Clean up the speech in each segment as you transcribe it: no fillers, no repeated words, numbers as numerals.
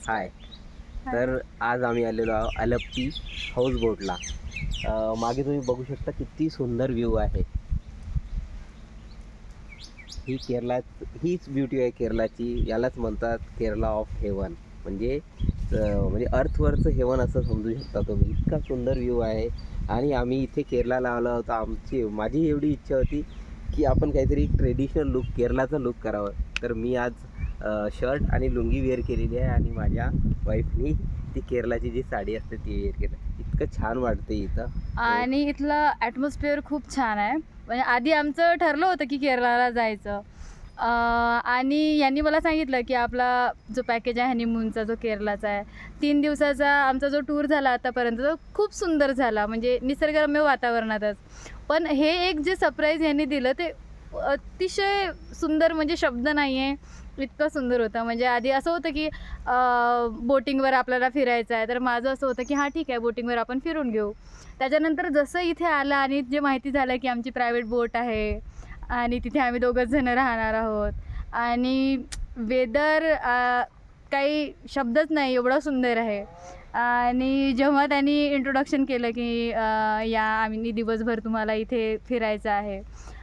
हाय. तर आज आम्ही आलेलो आहोत अलप्पी हाऊस बोटला. मागे तुम्ही बघू शकता किती सुंदर व्ह्यू आहे. ही केरला हीच ब्युटी आहे केरलाची. यालाच म्हणतात केरला ऑफ हेवन. म्हणजे अर्थवरचं हेवन असं समजू शकता तुम्ही. इतका सुंदर व्ह्यू आहे. आणि आम्ही इथे केरलाला आलो होतो. माझी एवढी इच्छा होती की आपण काहीतरी ट्रेडिशनल लुक, केरलाचा लुक करावं. तर मी आज शर्ट आणि लुंगी वेअर केलेली आहे आणि माझ्या वाईफनी ती केरलाची जी साडी असते ती वेअर केली. इतकं छान वाटते इथं. आणि इथलं ॲटमॉस्फिअर खूप छान आहे. म्हणजे आधी आमचं ठरलं होतं की केरळला जायचं. आणि यांनी मला सांगितलं की आपला जो पॅकेज आहे हनीमूनचा, जो केरलाचा आहे, 3 दिवसाचा आमचा जो टूर झाला आतापर्यंत, तो खूप सुंदर झाला. म्हणजे निसर्गरम्य वातावरणातच. पण हे एक जे सरप्राईज यांनी दिलं ते अतिशय सुंदर, म्हणजे शब्द नाही आहे, इतकं सुंदर होतं. म्हणजे आधी असं होतं की बोटिंगवर आपल्याला फिरायचं आहे, तर माझं असं होतं की हां ठीक आहे, बोटिंगवर आपण फिरून घेऊ. त्याच्यानंतर जसं इथे आलं आणि जे माहिती झालं की आमची प्रायव्हेट बोट आहे आणि तिथे आम्ही दोघंच जणं राहणार आहोत आणि वेदर काही शब्दच नाही, एवढं सुंदर आहे. आणि जेव्हा त्यांनी इंट्रोडक्शन केलं की या आम्ही दिवसभर तुम्हाला इथे फिरायचं आहे,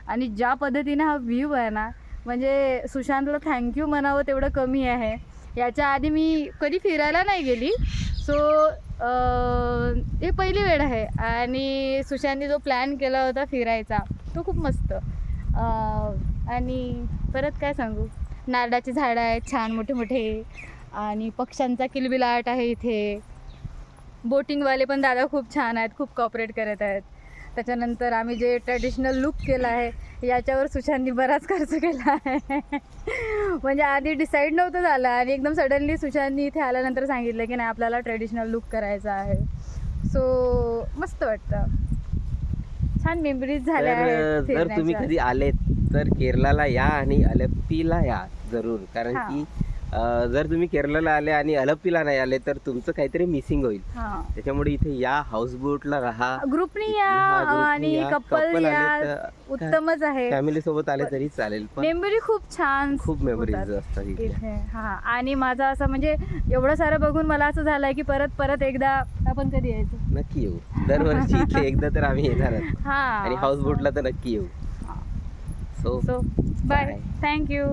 आणि ज्या पद्धतीनं हा व्ह्यू आहे ना, म्हणजे सुशांतला थँक्यू म्हणावं तेवढं कमी आहे. याच्या आधी मी कधी फिरायला नाही गेली. सो हे पहिली वेळ आहे आणि सुशांतने जो प्लॅन केला होता फिरायचा तो खूप मस्त. आणि परत काय सांगू, नारळाची झाडं आहेत छान मोठे मोठे आणि पक्ष्यांचा किलबिलाट आहे इथे. बोटिंगवाले पण दादा खूप छान आहेत, खूप कॉपरेट करत आहेत. त्याच्यानंतर आम्ही जे ट्रॅडिशनल लुक केला आहे याच्यावर सुशांतनी बराच खर्च केला आहे. म्हणजे आधी डिसाईड नव्हतं झालं आणि एकदम सडनली सुशांतनी इथे आल्यानंतर सांगितलं की नाही आपल्याला ट्रॅडिशनल लुक करायचा आहे. सो मस्त वाटतं, छान मेमरीज झाल्या आहेत जर तुम्ही फिरण्याच्या. कधी आलेत तर केरलाला या आणि अलप्पीला या जरूर. कारण हां. की जर तुम्ही केरलाला आले आणि अलप्पीला नाही आले तर तुमचं काहीतरी मिसिंग होईल. हां, त्याच्यामुळे इथे या, हाऊसबोटला राहा. ग्रुपनी या ग्रुपनी आणि या, कपल या, आले तर उत्तमच आहे. फॅमिली सोबत आले तरी चालेल, पण मेमरी खूप छान खूप मेमरीज होतात असतात इथे. इथे. हां, आणि माझं असं म्हणजे एवढं सारं बघून मला असं झालंय की परत एकदा आपण कधी यायचं. नक्की येऊ दरवर्षी इथे एकदा तर आम्ही येणारच. हां, आणि हाऊसबोटला तर नक्की येऊ. So so bye, thank you.